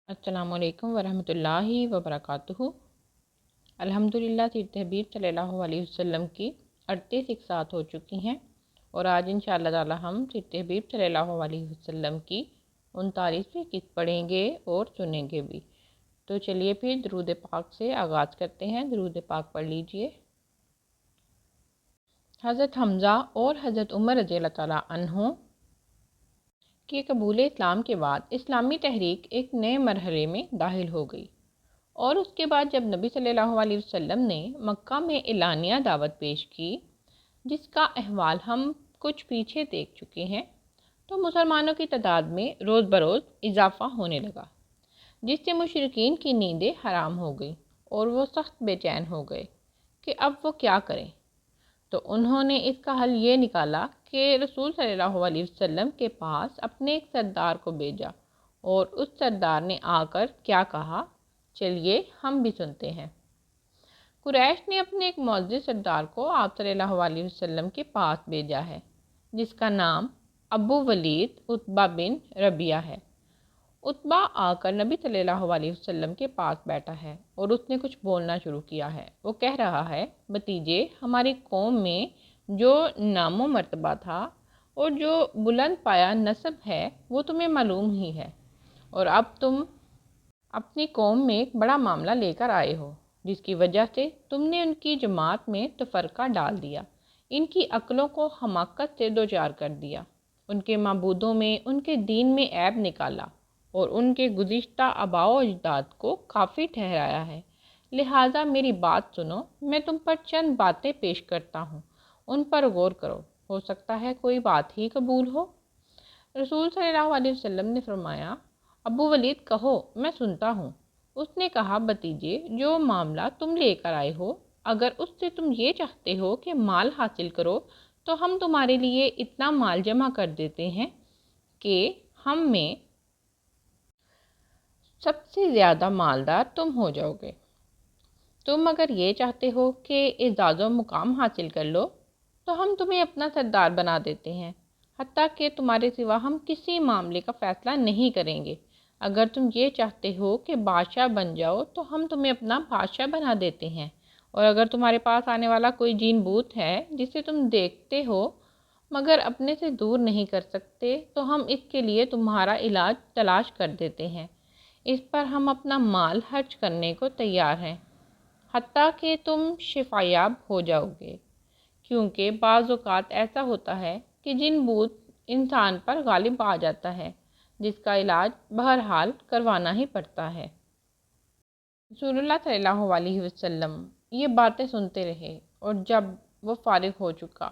السلام علیکم ورحمۃ اللہ وبرکاتہ۔ الحمدللہ سیرت حبیب صلی اللہ علیہ وسلم کی 38 اقساط ہو چکی ہیں اور آج انشاءاللہ تعالی ہم سیرت حبیب صلی اللہ علیہ وسلم کی 39ویں قسط پڑھیں گے اور سنیں گے بھی۔ تو چلیے پھر درود پاک سے آغاز کرتے ہیں۔ درود پاک پڑھ لیجئے۔ حضرت حمزہ اور حضرت عمر رضی اللہ تعالیٰ عنہ کہ قبول اسلام کے بعد اسلامی تحریک ایک نئے مرحلے میں داخل ہو گئی، اور اس کے بعد جب نبی صلی اللہ علیہ وسلم نے مکہ میں اعلانیہ دعوت پیش کی، جس کا احوال ہم کچھ پیچھے دیکھ چکے ہیں، تو مسلمانوں کی تعداد میں روز بروز اضافہ ہونے لگا، جس سے مشرکین کی نیندیں حرام ہو گئیں اور وہ سخت بے چین ہو گئے کہ اب وہ کیا کریں۔ تو انہوں نے اس کا حل یہ نکالا کہ رسول صلی اللہ علیہ وسلم کے پاس اپنے ایک سردار کو بھیجا، اور اس سردار نے آ کر کیا کہا، چلیے ہم بھی سنتے ہیں۔ قریش نے اپنے ایک معزز سردار کو آپ صلی اللہ علیہ وسلم کے پاس بھیجا ہے، جس کا نام ابو ولید عتبہ بن ربیعہ ہے۔ عتبہ آ کر نبی صلی اللہ علیہ وسلم کے پاس بیٹھا ہے اور اس نے کچھ بولنا شروع کیا ہے۔ وہ کہہ رہا ہے، بھتیجے، ہماری قوم میں جو نام و مرتبہ تھا اور جو بلند پایا نسب ہے وہ تمہیں معلوم ہی ہے، اور اب تم اپنی قوم میں ایک بڑا معاملہ لے کر آئے ہو، جس کی وجہ سے تم نے ان کی جماعت میں تفرقہ ڈال دیا، ان کی عقلوں کو حماقت سے دوچار کر دیا، ان کے معبودوں میں، ان کے دین میں عیب نکالا اور ان کے گزشتہ آباء و اجداد کو کافی ٹھہرایا ہے۔ لہٰذا میری بات سنو، میں تم پر چند باتیں پیش کرتا ہوں، ان پر غور کرو، ہو سکتا ہے کوئی بات ہی قبول ہو۔ رسول صلی اللہ علیہ وسلم نے فرمایا، ابو ولید کہو، میں سنتا ہوں۔ اس نے کہا، بھتیجے، جو معاملہ تم لے کر آئے ہو، اگر اس سے تم یہ چاہتے ہو کہ مال حاصل کرو تو ہم تمہارے لیے اتنا مال جمع کر دیتے ہیں کہ ہم میں سب سے زیادہ مالدار تم ہو جاؤ گے۔ تم اگر یہ چاہتے ہو کہ اعزاز و مقام حاصل کر لو تو ہم تمہیں اپنا سردار بنا دیتے ہیں، حتیٰ کہ تمہارے سوا ہم کسی معاملے کا فیصلہ نہیں کریں گے۔ اگر تم یہ چاہتے ہو کہ بادشاہ بن جاؤ تو ہم تمہیں اپنا بادشاہ بنا دیتے ہیں، اور اگر تمہارے پاس آنے والا کوئی جین بوت ہے جسے تم دیکھتے ہو مگر اپنے سے دور نہیں کر سکتے، تو ہم اس کے لیے تمہارا علاج تلاش کر دیتے ہیں، اس پر ہم اپنا مال خرچ کرنے کو تیار ہیں، حتیٰ کہ تم شفایاب ہو جاؤ گے، کیونکہ بعض اوقات ایسا ہوتا ہے کہ جن بوت انسان پر غالب آ جاتا ہے، جس کا علاج بہرحال کروانا ہی پڑتا ہے۔ رسول اللہ صلی اللہ علیہ وسلم یہ باتیں سنتے رہے، اور جب وہ فارغ ہو چکا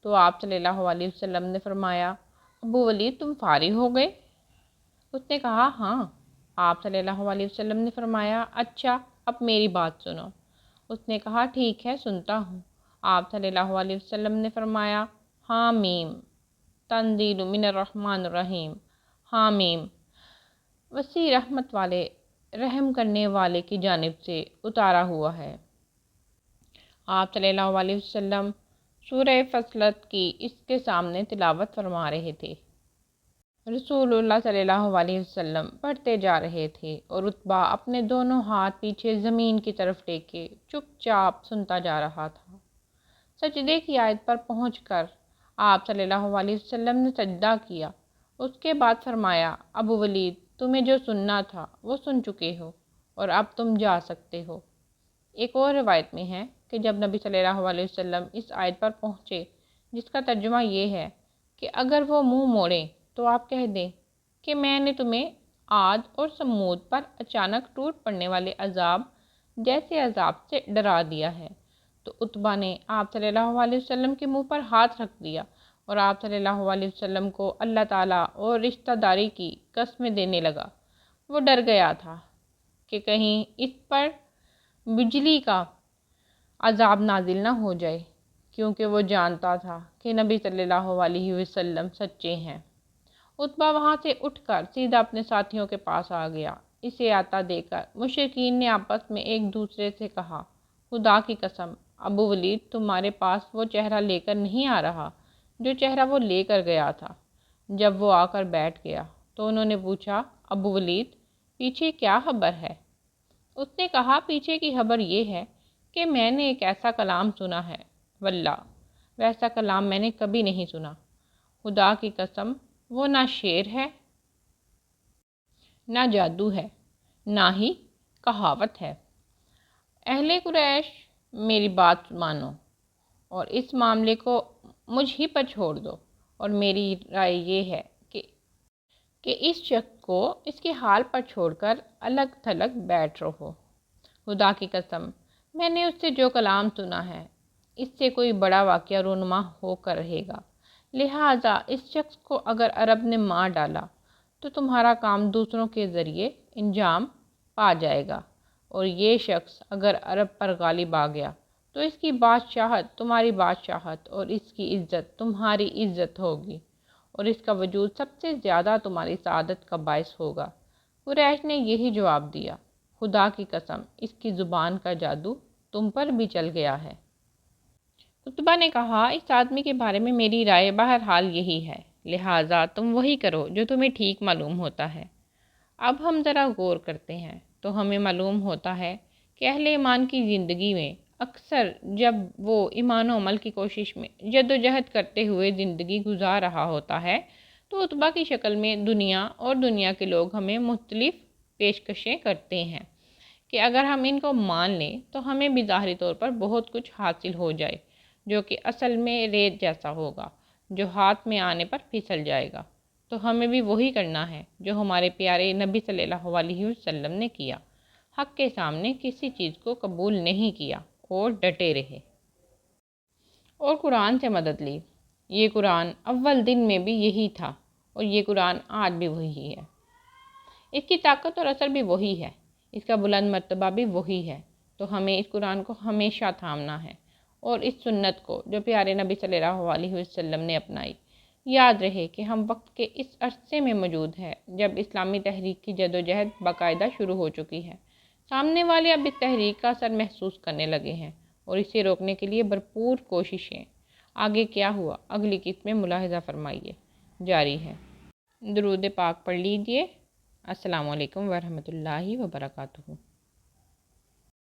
تو آپ صلی اللہ علیہ وسلم نے فرمایا، ابو ولید، تم فارغ ہو گئے؟ اس نے کہا، ہاں۔ آپ صلی اللہ علیہ وسلم نے فرمایا، اچھا، اب میری بات سنو۔ اس نے کہا، ٹھیک ہے، سنتا ہوں۔ آپ صلی اللہ علیہ وسلم نے فرمایا، حامیم تنزیل من الرحمن الرحیم۔ حامیم وسیع رحمت والے، رحم کرنے والے کی جانب سے اتارا ہوا ہے۔ آپ صلی اللہ علیہ وسلم سورہ فصلت کی اس کے سامنے تلاوت فرما رہے تھے۔ رسول اللہ صلی اللہ علیہ وسلم پڑھتے جا رہے تھے، اور عتبہ اپنے دونوں ہاتھ پیچھے زمین کی طرف ٹیکے چپ چاپ سنتا جا رہا تھا۔ سجدے کی آیت پر پہنچ کر آپ صلی اللہ علیہ وسلم نے سجدہ کیا۔ اس کے بعد فرمایا، ابو ولید، تمہیں جو سننا تھا وہ سن چکے ہو، اور اب تم جا سکتے ہو۔ ایک اور روایت میں ہے کہ جب نبی صلی اللہ علیہ وسلم اس آیت پر پہنچے، جس کا ترجمہ یہ ہے کہ اگر وہ منہ موڑیں تو آپ کہہ دیں کہ میں نے تمہیں عاد اور سمود پر اچانک ٹوٹ پڑنے والے عذاب جیسے عذاب سے ڈرا دیا ہے، تو عتبہ نے آپ صلی اللہ علیہ وسلم کے منہ پر ہاتھ رکھ دیا، اور آپ صلی اللہ علیہ وسلم کو اللہ تعالیٰ اور رشتہ داری کی قسمیں دینے لگا۔ وہ ڈر گیا تھا کہ کہیں اس پر بجلی کا عذاب نازل نہ ہو جائے، کیونکہ وہ جانتا تھا کہ نبی صلی اللہ علیہ وسلم سچے ہیں۔ عتبہ وہاں سے اٹھ کر سیدھا اپنے ساتھیوں کے پاس آ گیا۔ اسے آتا دیکھ کر مشرکین نے آپس میں ایک دوسرے سے کہا، خدا کی قسم، ابو ولید تمہارے پاس وہ چہرہ لے کر نہیں آ رہا جو چہرہ وہ لے کر گیا تھا۔ جب وہ آ کر بیٹھ گیا تو انہوں نے پوچھا، ابو ولید، پیچھے کیا خبر ہے؟ اس نے کہا پیچھے کی خبر یہ ہے کہ میں نے ایک ایسا کلام سنا ہے، واللہ ویسا کلام میں نے کبھی نہیں سنا، خدا کی قسم وہ نہ شعر ہے، نہ جادو ہے، نہ ہی کہاوت ہے۔ اہل قریش میری بات مانو اور اس معاملے کو مجھ ہی پر چھوڑ دو، اور میری رائے یہ ہے کہ اس شخص کو اس کے حال پر چھوڑ کر الگ تھلگ بیٹھ رہو۔ خدا کی قسم میں نے اس سے جو کلام سنا ہے اس سے کوئی بڑا واقعہ رونما ہو کر رہے گا، لہٰذا اس شخص کو اگر عرب نے مار ڈالا تو تمہارا کام دوسروں کے ذریعے انجام پا جائے گا، اور یہ شخص اگر عرب پر غالب آ گیا تو اس کی بادشاہت تمہاری بادشاہت اور اس کی عزت تمہاری عزت ہوگی، اور اس کا وجود سب سے زیادہ تمہاری سعادت کا باعث ہوگا۔ قریش نے یہی جواب دیا، خدا کی قسم اس کی زبان کا جادو تم پر بھی چل گیا ہے۔ قطبہ نے کہا اس آدمی کے بارے میں میری رائے بہرحال یہی ہے، لہٰذا تم وہی کرو جو تمہیں ٹھیک معلوم ہوتا ہے۔ اب ہم ذرا غور کرتے ہیں تو ہمیں معلوم ہوتا ہے کہ اہل ایمان کی زندگی میں اکثر جب وہ ایمان و عمل کی کوشش میں جد و جہد کرتے ہوئے زندگی گزار رہا ہوتا ہے تو عتبہ کی شکل میں دنیا اور دنیا کے لوگ ہمیں مختلف پیشکشیں کرتے ہیں کہ اگر ہم ان کو مان لیں تو ہمیں بھی ظاہری طور پر بہت کچھ حاصل ہو جائے، جو کہ اصل میں ریت جیسا ہوگا جو ہاتھ میں آنے پر پھسل جائے گا۔ تو ہمیں بھی وہی کرنا ہے جو ہمارے پیارے نبی صلی اللہ علیہ وسلم نے کیا، حق کے سامنے کسی چیز کو قبول نہیں کیا اور ڈٹے رہے اور قرآن سے مدد لی۔ یہ قرآن اول دن میں بھی یہی تھا اور یہ قرآن آج بھی وہی ہے، اس کی طاقت اور اثر بھی وہی ہے، اس کا بلند مرتبہ بھی وہی ہے۔ تو ہمیں اس قرآن کو ہمیشہ تھامنا ہے اور اس سنت کو جو پیارے نبی صلی اللہ علیہ وسلم نے اپنائی۔ یاد رہے کہ ہم وقت کے اس عرصے میں موجود ہیں جب اسلامی تحریک کی جد و جہد باقاعدہ شروع ہو چکی ہے۔ سامنے والے اب اس تحریک کا اثر محسوس کرنے لگے ہیں اور اسے روکنے کے لیے بھرپور کوششیں۔ آگے کیا ہوا اگلی قسط میں ملاحظہ فرمائیے، جاری ہے۔ درود پاک پڑھ لیجئے۔ السلام علیکم ورحمۃ اللہ وبرکاتہ۔